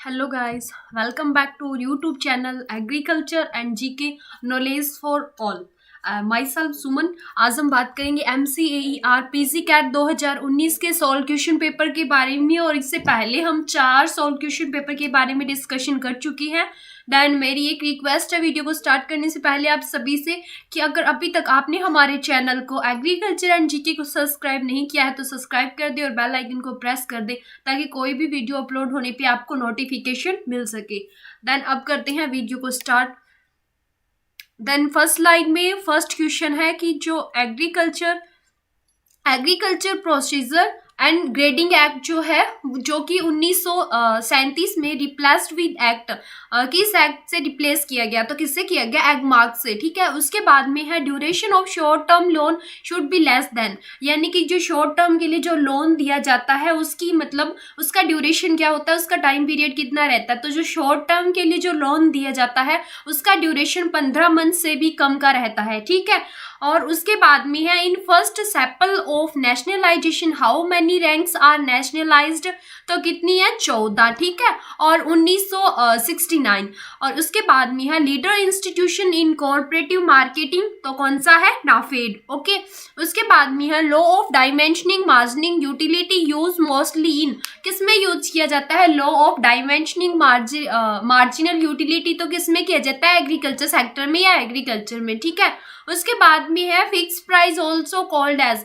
Hello guys, welcome back to YouTube channel Agriculture and GK Knowledge for All. Myself सुमन। आज हम बात करेंगे MCAER PG CAT 2019 के solve question paper के बारे में। और इससे पहले हम 4 सॉल्व क्वेश्चन पेपर के बारे में डिस्कशन कर चुकी हैं। देन मेरी एक रिक्वेस्ट है वीडियो को स्टार्ट करने से पहले आप सभी से कि अगर अभी तक आपने हमारे चैनल को एग्रीकल्चर एंड जीके को सब्सक्राइब नहीं किया है तो सब्सक्राइब कर दे और बेल आइकन को प्रेस कर दे ताकि कोई भी वीडियो अपलोड होने पे आपको नोटिफिकेशन मिल सके। देन अब करते हैं वीडियो को स्टार्ट। देन फर्स्ट स्लाइड में फर्स्ट क्वेश्चन है कि जो agriculture procedure and grading act जो है जो कि 1937 में रिप्लेस्ड विद एक्ट, किस एक्ट से रिप्लेस किया गया? तो किससे किया गया? एग मार्क से। ठीक है। उसके बाद में है duration of short term loan should be less than, यानी कि जो शॉर्ट टर्म के लिए जो लोन दिया जाता है उसकी मतलब उसका ड्यूरेशन क्या होता है, उसका टाइम पीरियड कितना रहता है। तो जो शॉर्ट टर्म के लिए जो लोन दिया जाता है उसका ड्यूरेशन 15 मंथ से भी कम का रहता है। ठीक है। और उसके बाद में है in first sepal of nationalisation how many ranks are nationalised, तो कितनी है? 14। ठीक है। और 1969। और उसके बाद में है leader institution in cooperative marketing, तो कौन सा है? नाफेड। ओके। उसके बाद में है law of diminishing marginal utility use mostly in, किसमें यूज किया जाता है? Law of diminishing marginal utility तो किसमें किया जाता है? एग्रीकल्चर सेक्टर में या एग्रीकल्चर में। ठीक है। उसके बाद में है fix price also called as,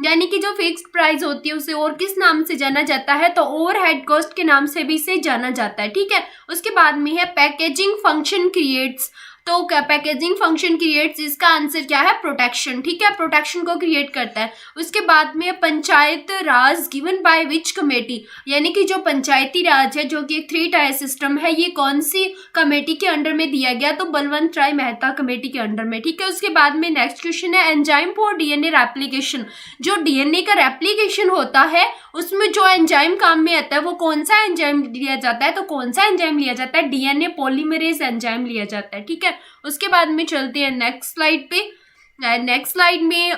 यानी कि जो फिक्स्ड प्राइस होती है उसे और किस नाम से जाना जाता है? तो ओवरहेड कॉस्ट के नाम से भी इसे जाना जाता है। ठीक है। उसके बाद में है पैकेजिंग फंक्शन क्रिएट्स, तो पैकेजिंग फंक्शन क्रिएट्स, इसका आंसर क्या है? प्रोटेक्शन। ठीक है। प्रोटेक्शन को क्रिएट करता है। उसके बाद में पंचायत राज गिवन बाय विच कमेटी, यानी कि जो पंचायती राज है जो कि एक 3 टायर सिस्टम है, ये कौन सी कमेटी के अंडर में दिया गया? तो बलवंत राय मेहता कमेटी के अंडर में। ठीक है। उसके बाद में नेक्स्ट क्वेश्चन है एंजाइम फॉर डीएनए रेप्लिकेशन, जो डीएनए का रेप्लिकेशन होता है उसमें जो एंजाइम काम में आता है वो कौन सा एंजाइम लिया जाता है? तो कौन सा एंजाइम लिया जाता है? डीएनए पॉलीमरेज एंजाइम लिया जाता है। ठीक है। उसके बाद में चलते हैं नेक्स्ट स्लाइड पे। नेक्स्ट स्लाइड में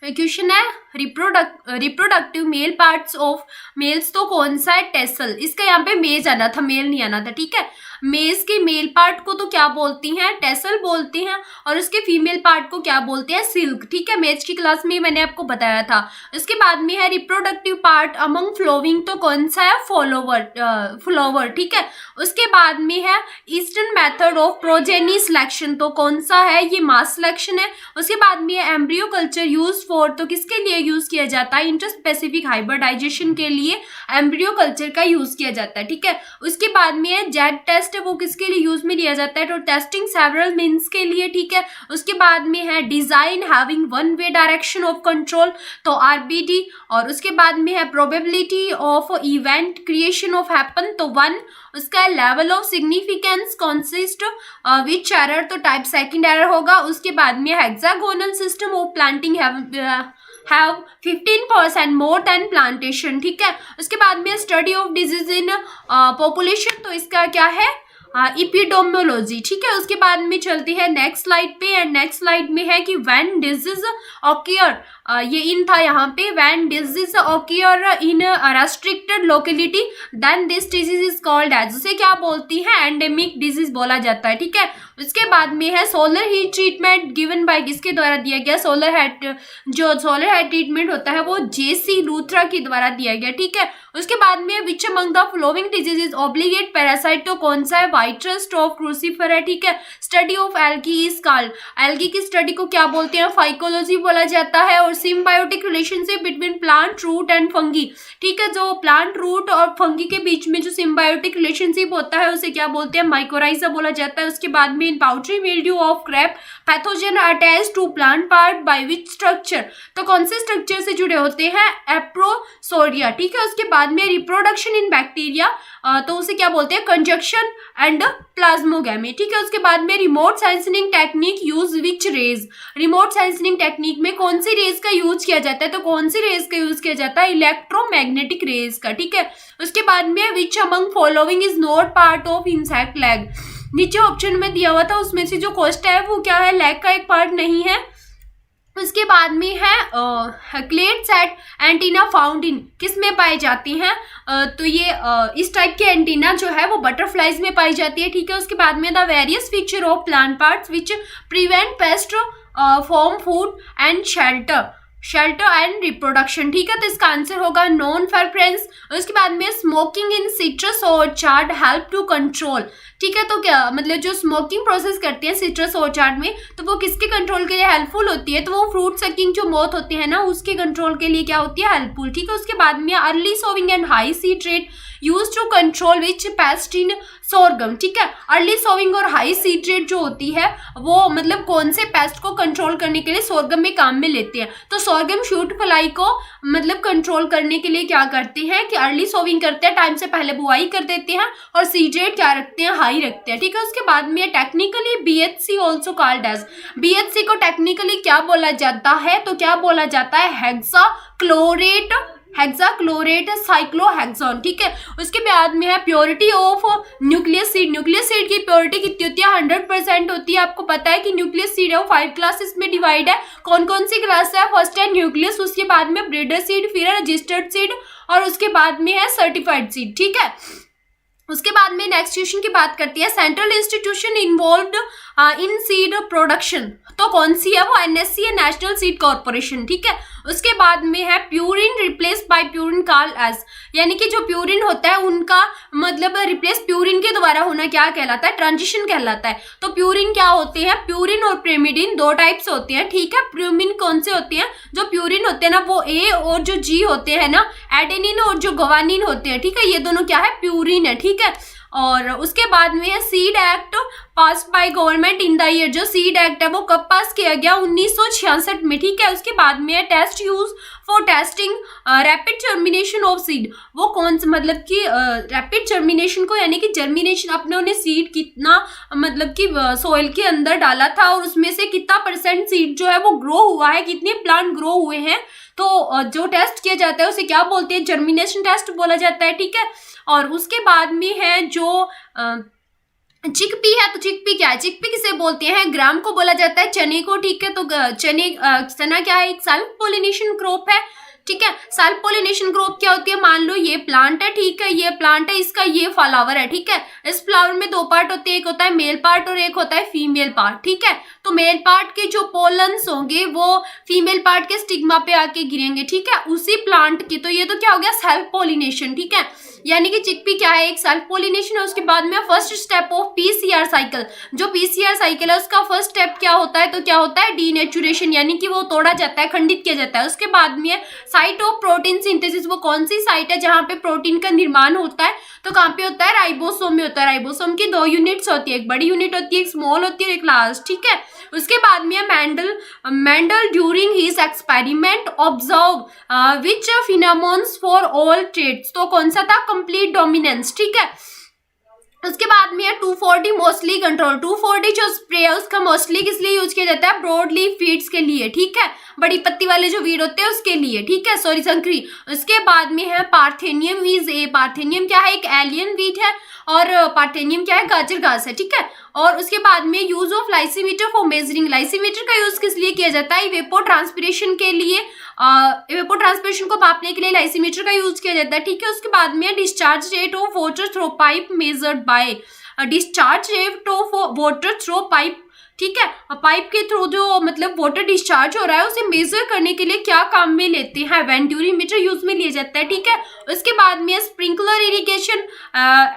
क्वेश्चन है reproductive male parts of males, तो कौन सा है? टेसल। इसका यहाँ पे मेज आना था, मेल नहीं आना था। ठीक है। मेज के मेल पार्ट को तो क्या बोलती हैं? टेसल बोलते हैं। और उसके फीमेल पार्ट को क्या बोलते हैं? सिल्क। ठीक है। मेज की क्लास में मैंने आपको बताया था। उसके बाद में है रिप्रोडक्टिव पार्ट अमंग फ्लोविंग, तो कौन सा है? फ्लोवर। ठीक है। उसके बाद में है eastern method of progeny selection, तो कौन सा है? ये मास सिलेक्शन है। उसके बाद में है एम्ब्रियो कल्चर यूज फॉर, तो किसके लिए यूज किया जाता है? इंटरस्पेसिफिक हाइब्रिडाइजेशन के लिए एम्ब्रियो कल्चर का यूज किया जाता है। ठीक है। उसके बाद में है जेड टेस्ट, वो किसके लिए यूज में लिया जाता है? तो टेस्टिंग सेवरल मीन्स के लिए। ठीक है। उसके बाद में है design having one way direction of control, तो आरबीडी। और उसके बाद में है probability of event creation of happen, तो 1। उसका level of significance consist which error, तो टाइप सेकंड एरर होगा। उसके बाद में hexagonal system of planting have 15% more than plantation. ठीक है। उसके बाद में study of disease in population, तो इसका क्या है? इपिडेमियोलॉजी। ठीक है। उसके बाद में चलती है नेक्स्ट स्लाइड पे। एंड नेक्स्ट स्लाइड में है कि व्हेन डिजीज ऑक्योर, ये इन था यहाँ पे, when disease occur in restricted locality then this disease is called as, उसे क्या बोलती है? एंडेमिक डिजीज बोला जाता है। ठीक है। उसके बाद में है solar heat treatment given by, किसके द्वारा दिया गया? सोलर हीट ट्रीटमेंट होता है वो जेसी लूथरा के द्वारा दिया गया। ठीक है। उसके बाद में which among the flowing disease obligate parasite, तो कौन सा है? वाइट रस्ट ऑफ क्रूसीफर है। ठीक है। Study of algae is called, algae की स्टडी को क्या बोलते हैं? फाइकोलॉजी बोला जाता है। और symbiotic relationship between plant root and fungi, ठीक है, जो प्लांट रूट और फंगी के बीच में जो सिम्बायोटिक रिलेशनशिप होता है उसे क्या बोलते हैं? माइकोराइजा बोला जाता है। उसके बाद में in powdery mildew of crop pathogen attach to plant part by which structure, तो कौन से स्ट्रक्चर से जुड़े होते हैं? एप्रोसोडिया। ठीक है। उसके बाद में रिप्रोडक्शन इन बैक्टीरिया, तो उसे क्या बोलते हैं? Conjunction and plasmogamy. ठीक है। उसके बाद में remote sensing technique use which rays, remote sensing technique में कौन सी रेज का यूज किया जाता है? तो कौन सी रेज का यूज किया जाता है? इलेक्ट्रोमैग्नेटिक रेज का। ठीक है। उसके बाद में which among following is not part of insect lag, नीचे ऑप्शन में दिया हुआ था उसमें से जो कोस्ट है वो क्या है? लैग का एक पार्ट नहीं है। उसके बाद में है clet set antenna found in, किस में पाई जाती हैं? तो ये इस टाइप के एंटीना जो है वो बटरफ्लाइज में पाई जाती है, ठीक है। उसके बाद में the various feature of plant parts which prevent paste form food and shelter and reproduction, ठीक है। तो इसका आंसर होगा नॉन फेरेंस। उसके बाद में smoking in citrus orchard help to control, ठीक है। तो क्या मतलब जो स्मोकिंग प्रोसेस करते हैं सिट्रस ऑर्चार्ड में, तो वो किसके कंट्रोल के लिए हेल्पफुल होती है? तो वो फ्रूट सकिंग जो मोथ होती है ना, उसके कंट्रोल के लिए क्या होती है? हेल्पफुल, ठीक है। उसके बाद में early sowing and high seed rate use to control which pest in sorghum, ठीक है। अर्ली सोविंग और हाई सीड रेट जो होती है वो मतलब कौन से पेस्ट को कंट्रोल करने के लिए सोरगम में काम में लेते हैं? तो सोरगम शूट फ्लाई को मतलब कंट्रोल करने के लिए क्या करते हैं कि अर्ली सोविंग करते हैं, टाइम से पहले बुआई कर देते हैं, और सीड रेट क्या रखते हैं? हाई रखते हैं, ठीक है। उसके बाद में technically BHC also called as, BHC को टेक्निकली क्या बोला जाता है? तो क्या बोला जाता है? हेक्साक्लोरेट साइक्लोहेक्सोन, ठीक है। उसके बाद में है purity of nucleus seed, nucleus seed की प्योरिटी कितनी होती है? 100% होती है। आपको पता है कि न्यूक्लियस सीड है वो 5 क्लासेस में डिवाइड है। कौन कौन सी क्लास है? फर्स्ट है न्यूक्लियस, उसके बाद में ब्रीडर सीड, फिर है रजिस्टर्ड सीड, और उसके बाद में है सर्टिफाइड सीड, ठीक है। उसके बाद में नेक्स्ट क्वेश्चन की बात करती है सेंट्रल इंस्टीट्यूशन इन्वॉल्व्ड इन सीड प्रोडक्शन, तो कौन सी है? वो NSC है, नेशनल सीड कॉर्पोरेशन, ठीक है। उसके बाद में है purine replace by purine called as, यानी कि जो प्यूरिन होता है उनका मतलब रिप्लेस प्यूरिन के द्वारा होना क्या कहलाता है? ट्रांजिशन कहलाता है। तो प्यूरिन क्या होते हैं? प्यूरिन और प्रिमिडिन दो टाइप्स होते हैं, ठीक है। प्यूरिन कौन से होते हैं? जो प्यूरिन होते हैं ना वो A और जो G होते हैं ना, एडेनिन और जो ग्वानिन होते हैं, ठीक है। ये दोनों क्या है? प्यूरिन है, ठीक है। और उसके बाद में है seed act pass by government in the year, जो सीड एक्ट है वो कब पास किया गया? 1966 में, ठीक है। उसके बाद में है test use for testing rapid germination of seed, वो कौन सा मतलब कि रैपिड जर्मिनेशन को, यानी कि जर्मिनेशन अपने ने सीड कितना मतलब कि सोइल के अंदर डाला था और उसमें से कितना % सीड जो है वो ग्रो हुआ है, कितने प्लांट ग्रो हुए हैं, तो जो टेस्ट किया जाता है उसे क्या बोलते हैं? जर्मिनेशन टेस्ट बोला जाता है, ठीक है। और उसके बाद में है जो चिकपी है, तो चिकपी क्या है? चिकपी किसे बोलते हैं? ग्राम को बोला जाता है, चने को, ठीक है। तो चना क्या है? एक सेल्फ पोलिनेशन क्रॉप है, ठीक है। सेल्फ पोलिनेशन क्रॉप क्या होती है? मान लो ये प्लांट है, ठीक है, ये प्लांट है, इसका ये फ्लावर है, ठीक है। इस फ्लावर में दो पार्ट होते हैं, एक होता है मेल पार्ट और एक होता है फीमेल पार्ट, ठीक है। तो मेल पार्ट के जो पोलन्स होंगे वो फीमेल पार्ट के स्टिग्मा पे आके गिरेंगे, ठीक है, उसी प्लांट की। तो ये तो क्या हो गया? सेल्फ पोलिनेशन, ठीक है। यानी कि चिकपी क्या है? एक सेल्फ पोलिनेशन है। उसके बाद में first step of PCR cycle, जो PCR साइकिल है उसका फर्स्ट स्टेप क्या होता है? तो क्या होता है? डीनेचुरेशन, यानी कि वो तोड़ा जाता है, खंडित किया जाता है। उसके बाद में साइट ऑफ प्रोटीन सिंथेसिस, वो कौन सी साइट है जहां पे प्रोटीन का निर्माण होता है? तो कहाँ पे होता है? राइबोसोम में होता है। राइबोसोम की 2 यूनिट्स होती है, एक बड़ी यूनिट होती है, एक स्मॉल होती है, एक लार्ज, ठीक है। उसके बाद में Mendel during his experiment observe which phenomenons for all traits, तो कौन सा था? कंप्लीट डोमिनेंस, ठीक है। उसके बाद में 2,4-D मोस्टली कंट्रोल, 2,4-D जो स्प्रे है उसका मोस्टली किस लिए यूज किया जाता है? ब्रॉड लीफ वीड्स के लिए, ठीक है, बड़ी पत्ती वाले जो वीड होते हैं उसके लिए, ठीक है, सॉरी संकरी। उसके बाद में है पार्थेनियम इज ए, पार्थेनियम क्या है? एक एलियन वीड है, और पार्थेनियम क्या है? गाजर घास है, ठीक है। और उसके बाद में use of lysimeter for measuring, lysimeter का यूज किस लिए किया जाता है? इवेपो ट्रांसपिरेशन के लिए, इवेपो ट्रांसपिरेशन को मापने के लिए लाइसीमीटर का यूज किया जाता है, ठीक है। उसके बाद में discharge rate of water through pipe measured by, discharge rate of water through pipe, ठीक है, पाइप के थ्रू जो मतलब वाटर डिस्चार्ज हो रहा है उसे मेजर करने के लिए क्या काम में लेते हैं? वेंटूरीमीटर यूज में लिया जाता है, ठीक है। उसके बाद में sprinkler irrigation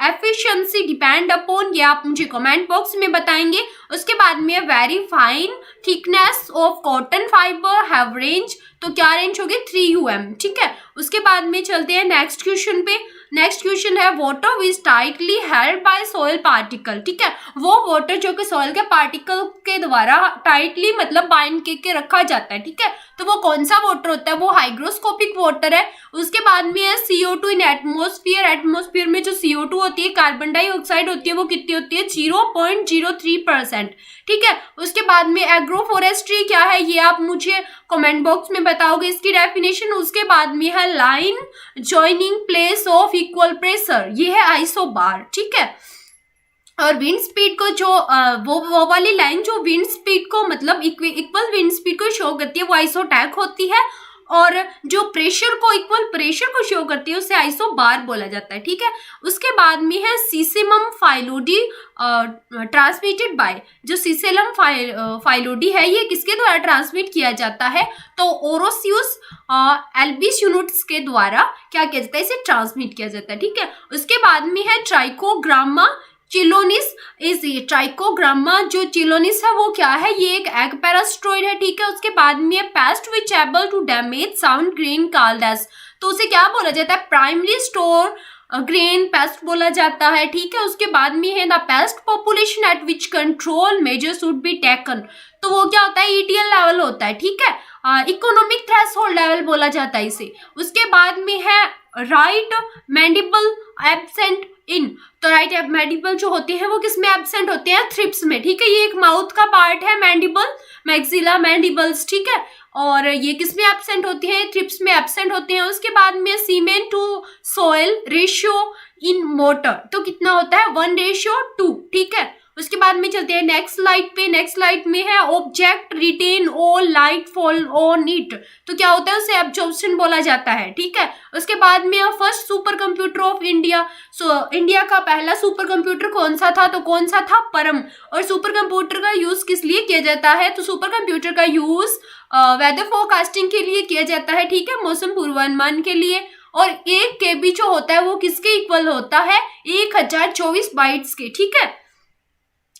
efficiency depend upon, ये आप मुझे कमेंट बॉक्स में बताएंगे। उसके बाद में very fine thickness of cotton fibre have range, तो क्या रेंज होगी? 3 UM, ठीक है। उसके बाद में चलते हैं नेक्स्ट क्वेश्चन पे। नेक्स्ट क्वेश्चन है water which tightly held by soil particle, ठीक है, वो वाटर जो कि सॉइल के पार्टिकल के द्वारा टाइटली मतलब बाइंड के रखा जाता है, ठीक है। तो वो कौन सा वाटर होता है? वो हाइग्रोस्कोपिक वाटर है। उसके बाद में है CO2 इन एटमोस्फियर, एटमोस्फियर में जो CO2 होती है, कार्बन डाइऑक्साइड होती है, वो कितनी होती है? 0.03%, ठीक है। उसके बाद में एग्रोफोरेस्ट्री क्या है? ये आप मुझे कमेंट बॉक्स में बताओगे इसकी डेफिनेशन। उसके बाद में है line joining place of equal pressure, ये है आइसोबार, ठीक है। और विंड स्पीड को जो वो वाली लाइन जो विंड स्पीड को मतलब इक्वल विंड स्पीड को शो करती है वो आइसोटैक होती है, और जो प्रेशर को इक्वल प्रेशर को शो करती है उसे आइसोबार बोला जाता है, ठीक है। उसके बाद में है सीसेमम फाइलोडी ट्रांसमिटेड बाय, जो सीसेलम फाइलोडी है ये किसके द्वारा ट्रांसमिट किया जाता है, तो ओरोसियस एल्बिस्यूनुट्स के द्वारा क्या किया जाता है, इसे ट्रांसमिट किया जाता है, ठीक है। उसके बाद में है ट्राइकोग्रामा चिलोनिस। इस ट्राइकोग्रामा जो चिलोनिस है वो क्या है, ये एक एग पैरास्टोइड है, ठीक है। उसके बाद में pest which able to damage sound grain called as, तो उसे क्या बोला जाता है, प्राइमरी स्टोर ग्रेन पेस्ट बोला जाता है, ठीक है। उसके बाद में है the paste population at which control measures should be taken, तो वो क्या होता है, ईटीएल लेवल होता है, ठीक है। इकोनॉमिक थ्रेशोल्ड लेवल बोला जाता है इसे। उसके बाद में है राइट मैंडिबल एब्सेंट इन, तो राइट मैंडिबल जो होते हैं वो किसमें एब्सेंट होते हैं, थ्रिप्स में, ठीक है। ये एक माउथ का पार्ट है मैंडिबल, मैक्सिला मैंडिबल्स, ठीक है, और ये किसमें एब्सेंट होते हैं, थ्रिप्स में एब्सेंट होते हैं। उसके बाद में cement to soil ratio in mortar, तो कितना होता है 1:2, ठीक है। उसके बाद में चलते हैं नेक्स्ट स्लाइड पे। नेक्स्ट स्लाइड में है object retain all light fall on it, तो क्या होता है, उसे एब्जॉर्प्शन बोला जाता है, ठीक है। उसके बाद में first super computer of India, India का पहला सुपर कंप्यूटर कौन सा था, तो कौन सा था, परम। और सुपर कंप्यूटर का यूज किस लिए किया जाता है, तो सुपर कंप्यूटर का यूज वेदर फोरकास्टिंग के लिए किया जाता है, ठीक है, मौसम पूर्वानुमान के लिए। और 1 KB जो होता है वो किसके इक्वल होता है, 1024 बाइट्स के, ठीक है।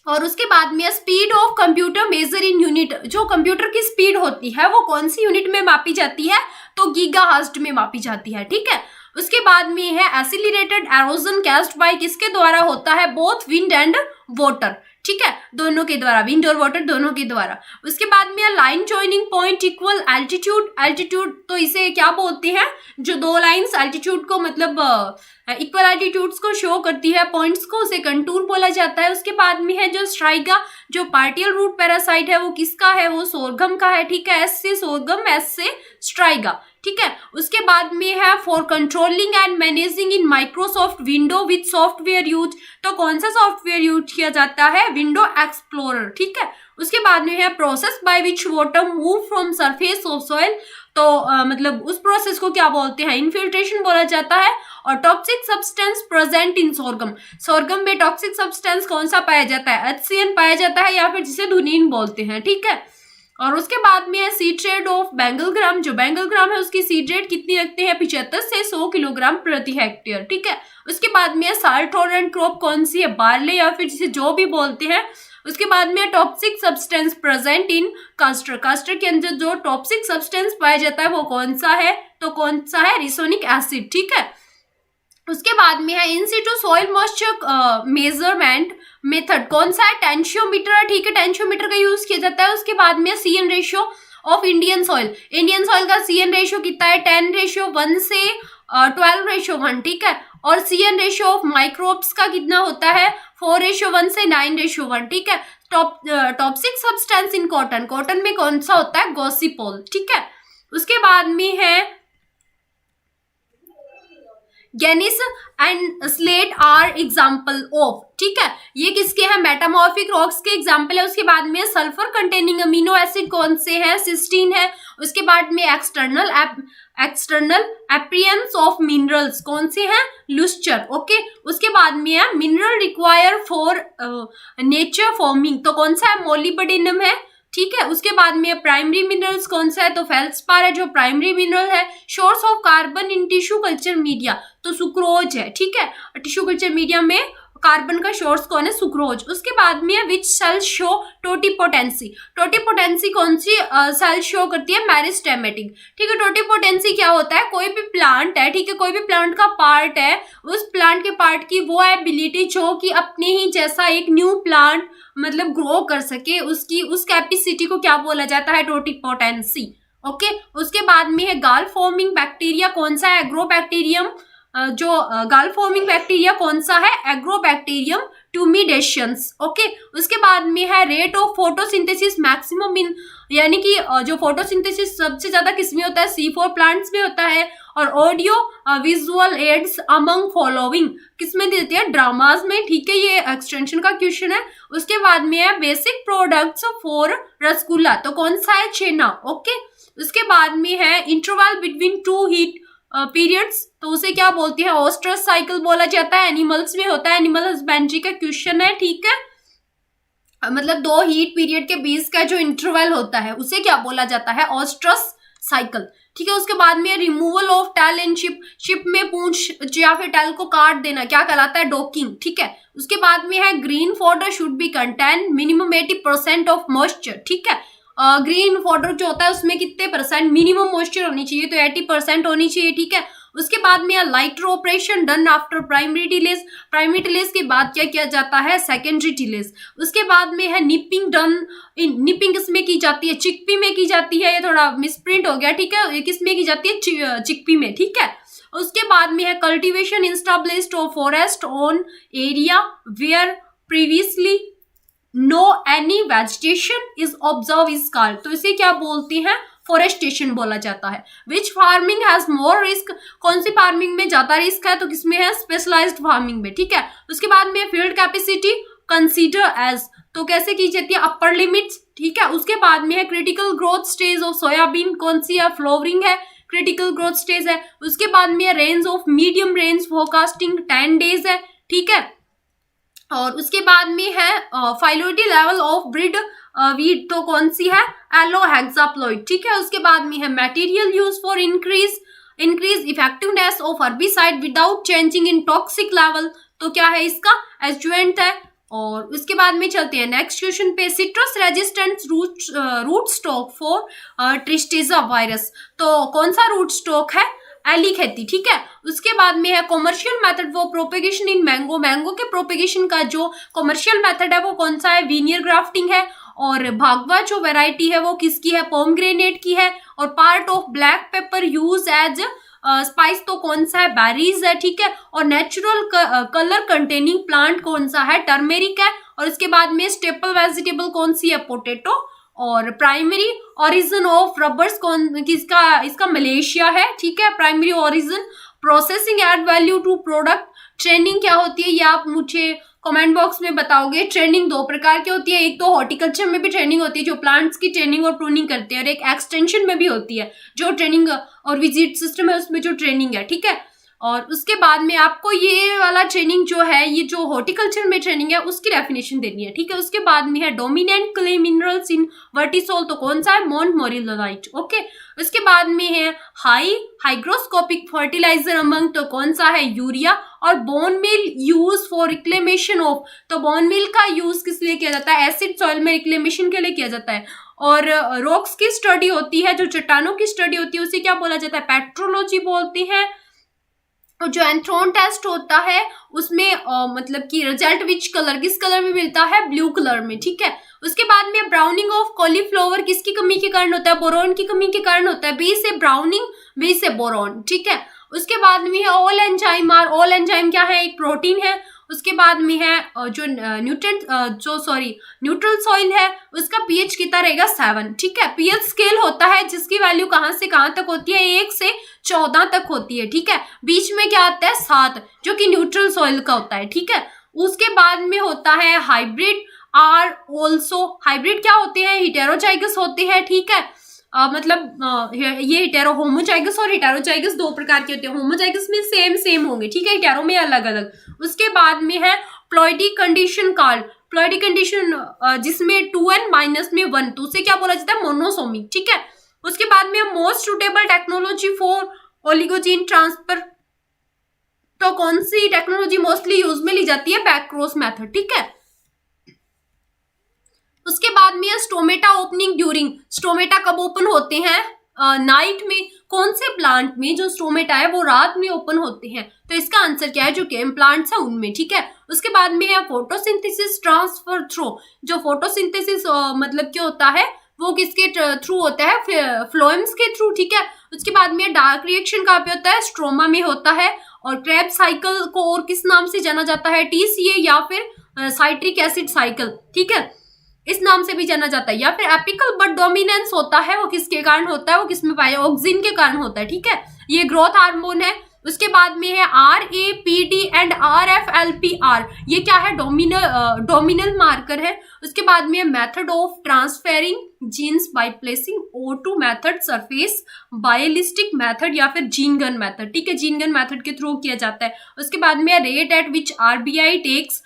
और उसके बाद में speed of computer measure in unit, जो कंप्यूटर की स्पीड होती है वो कौन सी यूनिट में मापी जाती है, तो गीगाहर्ट्ज में मापी जाती है, ठीक है। उसके बाद में है एसिलरेटेड एरोजन कैस्ड बाय, किसके द्वारा होता है, बोथ विंड एंड वाटर, ठीक है, दोनों के द्वारा, विंड और वाटर दोनों के द्वारा। उसके बाद में line joining point equal altitude, altitude तो इसे क्या बोलते हैं, जो दो लाइंस एल्टीट्यूड को मतलब इक्वल एल्टीट्यूड्स को शो करती है पॉइंट्स को, उसे कंटूर बोला जाता है। उसके बाद में है जो स्ट्राइगा, जो पार्टियल रूट पैरासाइट है वो किसका है, वो सोरगम का है, ठीक है, एस से सोरगम, एस से स्ट्राइगा, ठीक है। उसके बाद में है for controlling and managing in Microsoft window with software use, तो कौन सा सॉफ्टवेयर यूज किया जाता है, विंडो एक्सप्लोरर, ठीक है। उसके बाद में है process by which water move from surface of soil, तो मतलब उस प्रोसेस को क्या बोलते हैं, इन्फिल्ट्रेशन बोला जाता है। और toxic substance present in sorghum, sorghum में टॉक्सिक सब्सटेंस कौन सा पाया जाता है, HCN पाया जाता है, या फिर जिसे धुनीन बोलते हैं, ठीक है। और उसके बाद में है सीड रेट ऑफ बेंगल ग्राम, जो बेंगल ग्राम है उसकी सीड रेट कितनी रखते हैं, 75 से 100 किलोग्राम प्रति हेक्टेयर, ठीक है। उसके बाद में है साल्ट टॉलरेंट क्रॉप कौन सी है, बार्ले, या फिर जिसे जो भी बोलते हैं। उसके बाद में toxic substance present in castor, castor के अंदर जो टॉक्सिक सब्सटेंस पाया जाता है वो कौन सा है, तो कौन सा है, रिसोनिक एसिड, ठीक है। उसके बाद में है in situ soil moisture measurement method, कौन सा है, टेंशियोमीटर, ठीक है, टेंशियोमीटर का यूज किया जाता है। उसके बाद में CN ratio of Indian soil, Indian soil का CN रेशियो कितना है, 10:1 से 12:1, ठीक है। और CN रेशियो ऑफ माइक्रोब्स का कितना होता है, 4:1 से 9:1, ठीक है। Toxic substance in cotton, cotton में कौन सा होता है, गॉसिपोल, ठीक है। उसके बाद में है gneiss and slate are example of, ठीक है, ये किसके हैं, मेटामॉर्फिक रॉक्स के एग्जाम्पल है। उसके बाद में सल्फर कंटेनिंग अमीनो एसिड कौन से हैं, सिस्टीन है। उसके बाद में एक्सटर्नल अपीयरेंस ऑफ मिनरल्स कौन से हैं, लुस्चर, ओके। उसके बाद में है mineral require for nature forming, तो कौन सा है, मोलिब्डेनम है, ठीक है। उसके बाद में प्राइमरी मिनरल्स कौन सा है, तो फेल्सपार है जो प्राइमरी मिनरल है। Source of carbon in tissue culture media, तो सुक्रोज है, ठीक है। टिश्यू कल्चर मीडिया में कार्बन का सोर्स कौन है, सुक्रोज। उसके बाद में विच सेल शो टोटिपोटेंसी, टोटिपोटेंसी कौन सी सेल शो करती है, मेरिस्टेमेटिक, ठीक है। टोटिपोटेंसी क्या होता है, कोई भी प्लांट है, ठीक है, कोई भी प्लांट का पार्ट है, उस प्लांट के पार्ट की वो एबिलिटी जो कि अपने ही जैसा एक न्यू प्लांट मतलब ग्रो कर सके, उसकी उस कैपेसिटी को क्या बोला जाता है, टोटिपोटेंसी, ओके। उसके बाद में है गाल फॉर्मिंग बैक्टीरिया कौन सा है, एग्रोबैक्टीरियम, जो गाल फॉर्मिंग बैक्टीरिया कौन सा है, एग्रोबैक्टीरियम ट्यूमिडेशियंस, ओके। उसके बाद में है rate of photosynthesis maximum in, यानी कि जो फोटोसिंथेसिस सबसे ज्यादा किस में होता है, C4 प्लांट्स में होता है। और audio visual aids among following किसमें देती है, ड्रामाज में, ठीक है, ये एक्सटेंशन का क्वेश्चन है। उसके बाद में है बेसिक प्रोडक्ट्स फॉर रसगुल्ला, तो कौन सा है, छेना, ओके। उसके बाद में है interval between two heat periods, तो उसे क्या बोलते हैं, ऑस्ट्रस साइकिल बोला जाता है। एनिमल्स में होता है, एनिमल हस्बेंड्री का क्वेश्चन है, ठीक है, मतलब दो हीट पीरियड के बीच का जो इंटरवल होता है उसे क्या बोला जाता है, ऑस्ट्रस साइकिल, ठीक है। उसके बाद में removal of tail in sheep, sheep में पूंछ या फिर टेल को काट देना क्या कहलाता है, डॉकिंग, ठीक है। उसके बाद में है green fodder should be contain minimum 80% of moisture, ठीक है। ग्रीन फॉडर जो होता है उसमें कितने परसेंट मिनिमम मॉइस्चर होनी चाहिए, तो 80% होनी चाहिए, ठीक है। उसके बाद में lighter operation done after primary delays, primary delays के बाद क्या किया जाता है, सेकेंडरी डिलेज। उसके बाद में है निपिंग डन इन, निपिंग किसमें की जाती है, चिकपी में की जाती है, ये थोड़ा मिसप्रिंट हो गया, ठीक है, किसमें की जाती है, चिकपी में, ठीक है। उसके बाद में है cultivation established of forest on area where previously no any vegetation is observe is called, तो इसे क्या बोलते हैं, फॉरेस्टेशन बोला जाता है। Which farming has more risk, कौन सी फार्मिंग में ज्यादा रिस्क है, तो किसमें है, स्पेशलाइज्ड फार्मिंग में, ठीक है। उसके बाद में फील्ड कैपेसिटी कंसीडर एज, तो कैसे की जाती है, अपर लिमिट्स, ठीक है। उसके बाद में है critical growth stage of soybean, कौन सी है, फ्लोवरिंग है, क्रिटिकल ग्रोथ स्टेज है। उसके बाद में range of medium range forecasting 10 days है, ठीक है। और उसके बाद में है फाइलोइडी लेवल ऑफ ब्रिड वीट, तो कौन सी है, एलोहेक्साप्लॉइड, ठीक है। उसके बाद में है material use for increase effectiveness of herbicide without changing in toxic level, तो क्या है इसका, एडजुवेंट है। और उसके बाद में चलते हैं नेक्स्ट क्वेश्चन पे, citrus resistant root stock for tristeza virus, तो कौन सा रूट स्टॉक है, एलिखेती, ठीक है। उसके बाद में है commercial method for propagation in mango, mango के प्रोपेगेशन का जो कॉमर्शियल मेथड है वो कौन सा है, वीनियर ग्राफ्टिंग है। और भागवा जो वैरायटी है वो किसकी है, पोमग्रेनेट की है। और part of black pepper use as spice, तो कौन सा है, बेरीज है, ठीक है। और नेचुरल कलर कंटेनिंग प्लांट कौन सा है, टर्मेरिक है। और उसके बाद में स्टेपल वेजिटेबल कौन सी है, पोटैटो। और प्राइमरी ओरिजिन ऑफ रबर्स कौन किसका, इसका मलेशिया है, ठीक है, primary origin. Processing add value to product, training क्या होती है, ये आप मुझे कमेंट बॉक्स में बताओगे। ट्रेनिंग दो प्रकार की होती है, एक तो हॉर्टिकल्चर में भी ट्रेनिंग होती है जो प्लांट्स की ट्रेनिंग और प्रूनिंग करते हैं, और एक एक्सटेंशन में भी होती है जो ट्रेनिंग और विजिट सिस्टम है उसमें जो ट्रेनिंग है, ठीक है। और उसके बाद में आपको ये वाला ट्रेनिंग जो है, ये जो हॉर्टिकल्चर में ट्रेनिंग है उसकी डेफिनेशन देनी है, ठीक है। उसके बाद में है dominant clay minerals in vertisol, तो कौन सा है, मोन्टमोरिलाइट, ओके। उसके बाद में है हाई हाइग्रोस्कोपिक फर्टिलाइजर अमंग, तो कौन सा है, यूरिया। और bone meal use for reclamation of, तो बोन मिल का यूज किस लिए किया जाता है, एसिड सॉइल में रिक्लेमेशन के लिए किया जाता है। और रॉक्स की स्टडी होती है, जो चट्टानों की स्टडी होती है उसे क्या बोला जाता है, पेट्रोलॉजी बोलते हैं। और जो एंथ्रोन टेस्ट होता है उसमें मतलब कि रिजल्ट विच कलर, किस कलर में मिलता है, ब्लू कलर में, ठीक है। उसके बाद में ब्राउनिंग ऑफ कॉलीफ्लावर किसकी कमी के कारण होता है, बोरॉन की कमी के कारण होता है, बी से ब्राउनिंग, बी से बोरॉन, ठीक है। उसके बाद में है all enzyme are, all enzyme क्या है, एक प्रोटीन है। उसके बाद में है जो न्यूट्रल सॉइल है उसका पीएच कितना रहेगा, 7, ठीक है। पीएच स्केल होता है जिसकी वैल्यू कहाँ से कहाँ तक होती है, 1 से 14 तक होती है, ठीक है। बीच में क्या आता है, 7, जो कि न्यूट्रल सॉइल का होता है, ठीक है। उसके बाद में होता है हाइब्रिड आर ऑल्सो, हाइब्रिड क्या होते हैं, हेटेरोजाइगस होते हैं, ठीक है। ये हेटेरो होमोजाइगस और हेटेरोजाइगस दो प्रकार के होते हैं, होमोजाइगस में सेम होंगे, ठीक है, हेटेरो में अलग अलग। उसके बाद में है ploidy condition card, ploidy condition जिसमें 2n-1, तो उसे क्या बोला जाता है, मोनोसोमिक, ठीक है। उसके बाद में most suitable technology for oligogene transfer, तो कौन सी टेक्नोलॉजी मोस्टली यूज में ली जाती है, बैकक्रॉस मेथड, ठीक है। उसके बाद में स्टोमेटा ओपनिंग ड्यूरिंग, स्टोमेटा कब ओपन होते हैं, नाइट में। कौन से प्लांट में जो स्टोमेटा है वो रात में ओपन होते हैं, तो इसका आंसर क्या है, जो केम प्लांट्स है उनमें, ठीक है। उसके बाद में है फोटोसिंथेसिस ट्रांसफर थ्रू, जो फोटोसिंथेसिस मतलब क्या होता है, वो किसके थ्रू होता है, फ्लोएम्स के थ्रू, ठीक है। उसके बाद में डार्क रिएक्शन कहाँ पे होता है, स्ट्रोमा में होता है। और क्रेब्स साइकिल को और किस नाम से जाना जाता है, TCA या फिर साइट्रिक एसिड साइकिल, ठीक है, इस नाम से भी जाना जाता है। या फिर एपिकल बड डोमिनेंस होता है, वो किसके कारण होता है, वो किसमें पाया, ऑक्सिन के कारण होता है, ठीक है। ये ग्रोथ हार्मोन है। उसके बाद में है RAPD एंड RFLPR, ये क्या है, डोमिनल मार्कर है। उसके बाद में है method of transferring genes by placing O2 method, surface biolistic method या फिर जीन गन मेथड, ठीक है, जीन गन मेथड के थ्रू किया जाता है। उसके बाद में rate at which RBI takes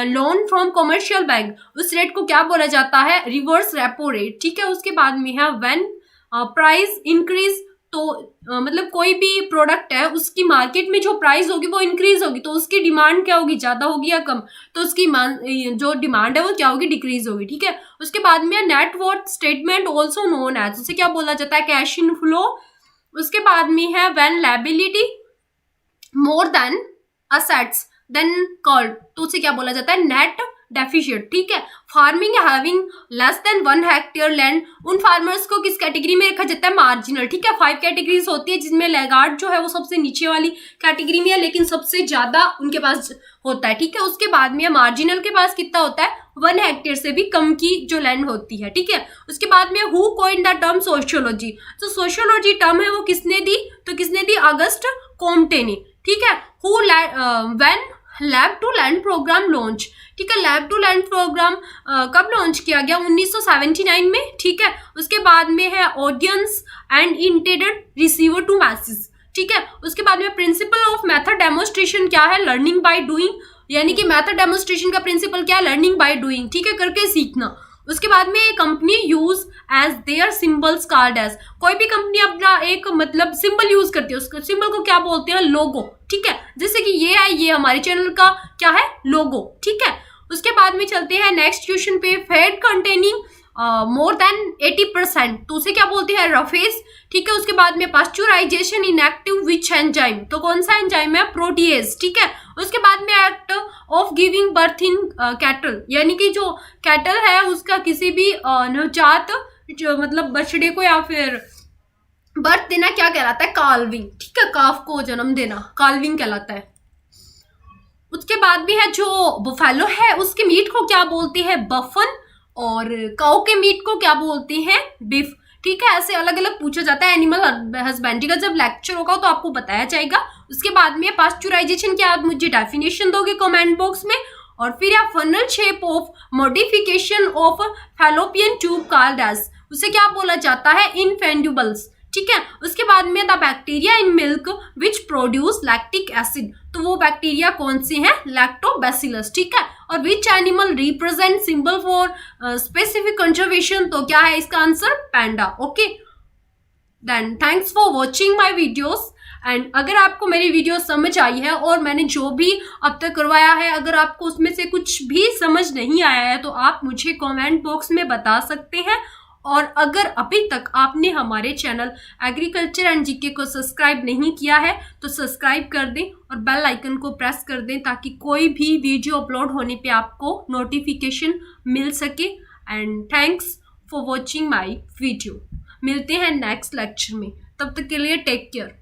loan from commercial bank, उस रेट को क्या बोला जाता है, रिवर्स रेपो रेट, ठीक है। उसके बाद में है व्हेन प्राइस इंक्रीज, तो मतलब कोई भी प्रोडक्ट है उसकी मार्केट में जो प्राइस होगी वो इंक्रीज होगी, तो उसकी डिमांड क्या होगी, ज्यादा होगी या कम, तो उसकी जो डिमांड है वो क्या होगी, डिक्रीज होगी, ठीक है। उसके बाद में net worth statement also known as, उसे क्या बोला जाता है, कैश इन फ्लो। उसके बाद में है when liability more than assets then called, तो उसे क्या बोला जाता है, नेट डेफिशिएंट, ठीक है। Farming having less than 1 hectare land, उन फार्मर्स को किस कैटेगरी में रखा जाता है, मार्जिनल, ठीक है। 5 कैटेगरीज होती है जिसमें लैगार्ड जो है वो सबसे नीचे वाली कैटेगरी में है, लेकिन सबसे ज्यादा उनके पास होता है, ठीक है। उसके बाद में मार्जिनल के पास कितना होता है, 1 हेक्टेयर से भी कम की जो लैंड होती है, ठीक है। उसके बाद में who coined the term sociology, तो सोशियोलॉजी टर्म है वो किसने दी, तो किसने दी, अगस्ट कॉम्टे ने, ठीक है। Who when lab to land programme launch, ठीक है, लैब टू लैंड प्रोग्राम कब लॉन्च किया गया, 1979 में, ठीक है। उसके बाद में है audience and intended receiver to message, ठीक है। उसके बाद में प्रिंसिपल ऑफ मेथड डेमोन्स्ट्रेशन क्या है, लर्निंग बाय डूइंग, यानी कि मेथड डेमोन्स्ट्रेशन का प्रिंसिपल क्या है, लर्निंग बाय डूइंग, ठीक है, करके सीखना। उसके बाद में company use as their symbols card as, कोई भी कंपनी अपना एक मतलब सिंबल यूज करती है, उसके सिंबल को क्या बोलते हैं, लोगो, ठीक है। जैसे कि ये है, ये हमारे चैनल का क्या है, लोगो, ठीक है। उसके बाद में चलते हैं नेक्स्ट क्वेश्चन पे, फैट कंटेनिंग मोर देन 80%, तो उसे क्या बोलते हैं, रफेज, ठीक है। उसके बाद में pasteurisation in active which enzyme, तो कौन सा एंजाइम है, प्रोटीएज, ठीक है। उसके बाद में act of giving birth in cattle, यानी कि जो कैटल है उसका किसी भी नवजात जो मतलब बछड़े को या फिर बर्थ देना क्या कहलाता है, काल्विंग, ठीक है, काफ को जन्म देना काल्विंग कहलाता है। उसके बाद भी है जो बुफेलो है उसके मीट को क्या बोलते हैं, बफन, और काऊ के मीट को क्या बोलते हैं, बिफ, ठीक है। ऐसे अलग अलग पूछा जाता है। एनिमल हस्बेंड्री का जब लेक्चर होगा तो आपको बताया जाएगा। उसके बाद में पास्चुराइजेशन की आप मुझे डेफिनेशन दोगे कमेंट बॉक्स में, और फिर आप funnel shape of modification of fallopian tube called as, उसे क्या बोला जाता है, इनफेंड्यूबल्स, ठीक है। उसके बाद में the bacteria in milk which produce lactic acid, तो वो बैक्टीरिया कौन से हैं, लैक्टोबैसिलस, ठीक है। और which animal represent symbol for specific conservation, तो क्या है इसका answer, panda, okay. Then thanks for watching my videos, and अगर आपको मेरी वीडियो समझ आई है और मैंने जो भी अब तक करवाया है, अगर आपको उसमें से कुछ भी समझ नहीं आया है तो आप मुझे कमेंट बॉक्स में बता सकते हैं। और अगर अभी तक आपने हमारे चैनल एग्रीकल्चर एंड जीके को सब्सक्राइब नहीं किया है तो सब्सक्राइब कर दें और बेल आइकन को प्रेस कर दें ताकि कोई भी वीडियो अपलोड होने पे आपको नोटिफिकेशन मिल सके। And thanks for watching my video. मिलते हैं नेक्स्ट लेक्चर में, तब तक के लिए टेक केयर।